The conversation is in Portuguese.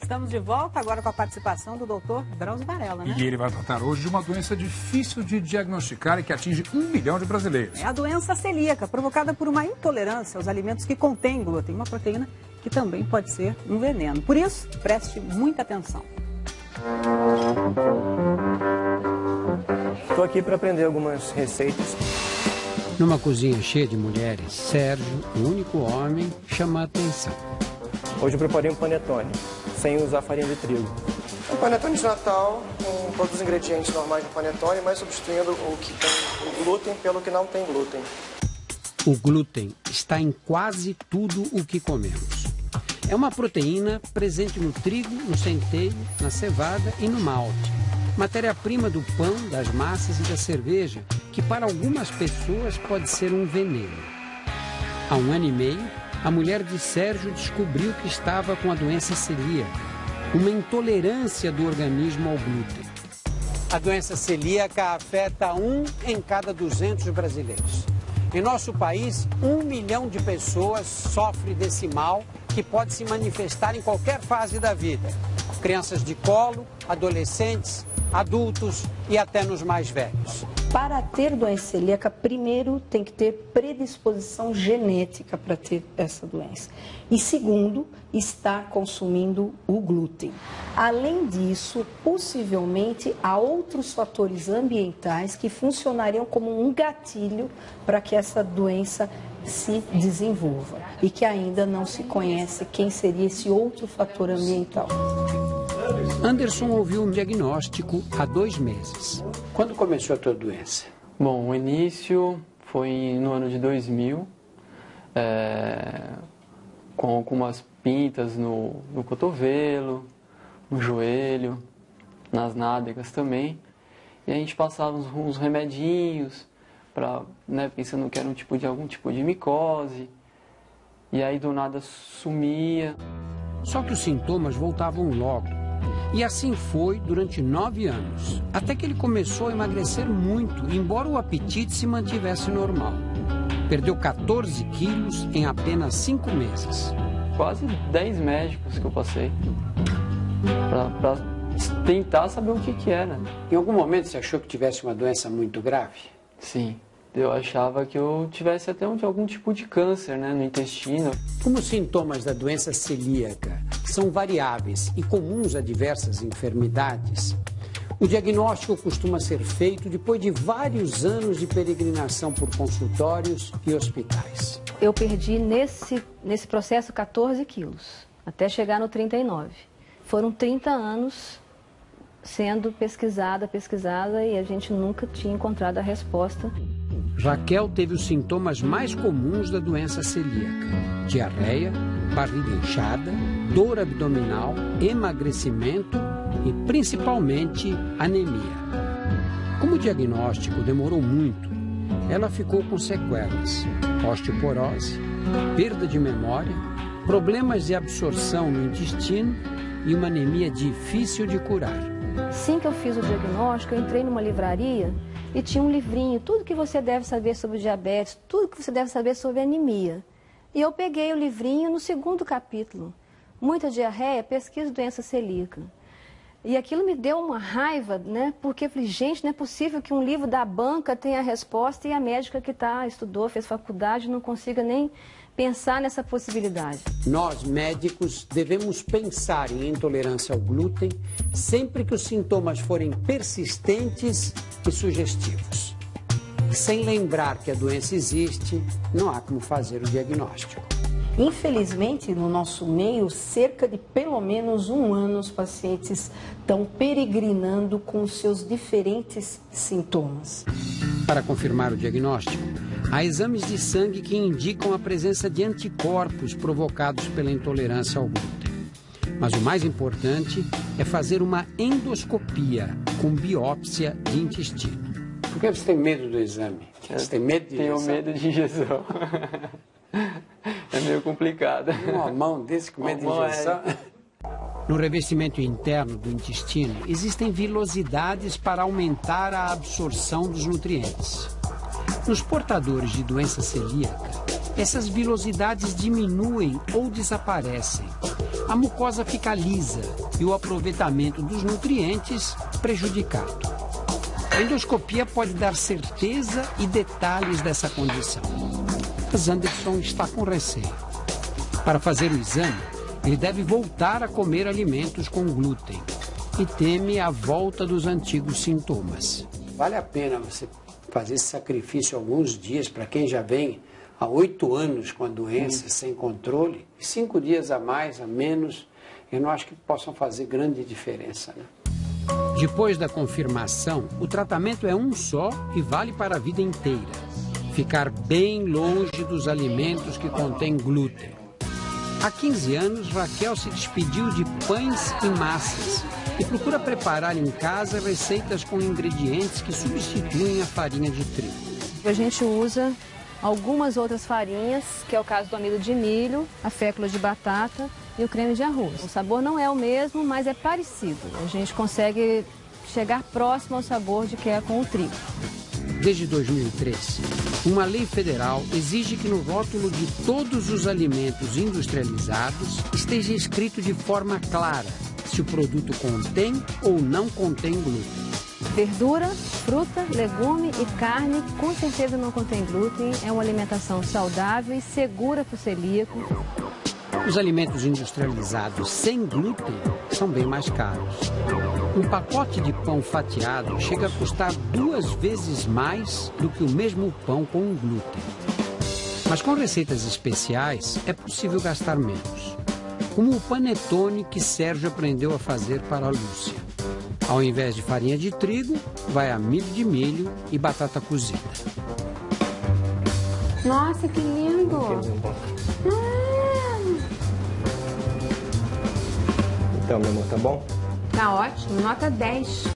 Estamos de volta agora com a participação do Dr. Drauzio Varela, né? E ele vai tratar hoje de uma doença difícil de diagnosticar e que atinge 1 milhão de brasileiros. É a doença celíaca, provocada por uma intolerância aos alimentos que contêm glúten, uma proteína que também pode ser um veneno. Por isso, preste muita atenção. Estou aqui para aprender algumas receitas. Numa cozinha cheia de mulheres, Sérgio, o único homem, chama a atenção. Hoje eu preparei um panetone, sem usar farinha de trigo. Um panetone de Natal, com todos os ingredientes normais do panetone, mas substituindo o que tem o glúten pelo que não tem glúten. O glúten está em quase tudo o que comemos. É uma proteína presente no trigo, no centeio, na cevada e no malte. Matéria-prima do pão, das massas e da cerveja, que para algumas pessoas pode ser um veneno. Há 1 ano e meio, a mulher de Sérgio descobriu que estava com a doença celíaca, uma intolerância do organismo ao glúten. A doença celíaca afeta 1 em cada 200 brasileiros. Em nosso país, 1 milhão de pessoas sofrem desse mal que pode se manifestar em qualquer fase da vida. Crianças de colo, adolescentes, adultos e até nos mais velhos. Para ter doença celíaca, primeiro tem que ter predisposição genética para ter essa doença. E segundo, estar consumindo o glúten. Além disso, possivelmente há outros fatores ambientais que funcionariam como um gatilho para que essa doença se desenvolva e que ainda não se conhece quem seria esse outro fator ambiental. Anderson ouviu um diagnóstico há 2 meses. Quando começou a tua doença? Bom, o início foi no ano de 2000, com algumas pintas no cotovelo, no joelho, nas nádegas também. E a gente passava uns remedinhos, pensando que era algum tipo de micose. E aí do nada sumia. Só que os sintomas voltavam logo. E assim foi durante 9 anos, até que ele começou a emagrecer muito, embora o apetite se mantivesse normal. Perdeu 14 quilos em apenas 5 meses. Quase 10 médicos que eu passei para tentar saber o que era. Em algum momento você achou que tivesse uma doença muito grave? Sim. Eu achava que eu tivesse até algum tipo de câncer, no intestino. Como os sintomas da doença celíaca são variáveis e comuns a diversas enfermidades, o diagnóstico costuma ser feito depois de vários anos de peregrinação por consultórios e hospitais. Eu perdi nesse processo 14 quilos, até chegar no 39. Foram 30 anos sendo pesquisada e a gente nunca tinha encontrado a resposta. Raquel teve os sintomas mais comuns da doença celíaca: diarreia, barriga inchada, dor abdominal, emagrecimento e principalmente anemia. Como o diagnóstico demorou muito, ela ficou com sequelas: osteoporose, perda de memória, problemas de absorção no intestino e uma anemia difícil de curar. Assim que eu fiz o diagnóstico, eu entrei numa livraria e tinha um livrinho, tudo que você deve saber sobre diabetes, tudo que você deve saber sobre anemia. E eu peguei o livrinho no 2º capítulo, muita diarreia, pesquisa doença celíaca. E aquilo me deu uma raiva, porque eu falei, gente, não é possível que um livro da banca tenha a resposta e a médica que estudou, fez faculdade, não consiga nem pensar nessa possibilidade. Nós, médicos, devemos pensar em intolerância ao glúten sempre que os sintomas forem persistentes e sugestivos. Sem lembrar que a doença existe, não há como fazer o diagnóstico. Infelizmente, no nosso meio, cerca de pelo menos 1 ano os pacientes estão peregrinando com os seus diferentes sintomas. Para confirmar o diagnóstico, há exames de sangue que indicam a presença de anticorpos provocados pela intolerância ao glúten. Mas o mais importante é fazer uma endoscopia com biópsia de intestino. Por que você tem medo do exame? Você tem medo de injeção? Tenho medo de injeção. É meio complicado. Uma mão desse com medo de injeção? No revestimento interno do intestino, existem vilosidades para aumentar a absorção dos nutrientes. Nos portadores de doença celíaca, essas vilosidades diminuem ou desaparecem. a mucosa fica lisa e o aproveitamento dos nutrientes prejudicado. A endoscopia pode dar certeza e detalhes dessa condição. Mas Anderson está com receio. Para fazer o exame, ele deve voltar a comer alimentos com glúten e teme a volta dos antigos sintomas. Vale a pena você fazer esse sacrifício alguns dias para quem já vem há 8 anos com a doença sem controle, 5 dias a mais, a menos, eu não acho que possam fazer grande diferença, né? Depois da confirmação, o tratamento é um só e vale para a vida inteira. Ficar bem longe dos alimentos que contêm glúten. Há 15 anos, Raquel se despediu de pães e massas e procura preparar em casa receitas com ingredientes que substituem a farinha de trigo. A gente usa algumas outras farinhas, que é o caso do amido de milho, a fécula de batata e o creme de arroz. O sabor não é o mesmo, mas é parecido. A gente consegue chegar próximo ao sabor de que é com o trigo. Desde 2003, uma lei federal exige que no rótulo de todos os alimentos industrializados esteja escrito de forma clara se o produto contém ou não contém glúten. Verdura, fruta, legume e carne com certeza não contém glúten. É uma alimentação saudável e segura para o celíaco. Os alimentos industrializados sem glúten são bem mais caros. Um pacote de pão fatiado chega a custar 2 vezes mais do que o mesmo pão com glúten. Mas com receitas especiais é possível gastar menos. Como o panetone que Sérgio aprendeu a fazer para a Lúcia. Ao invés de farinha de trigo, vai amido de milho e batata cozida. Nossa, que lindo! Então, meu amor, tá bom? Tá ótimo, nota 10.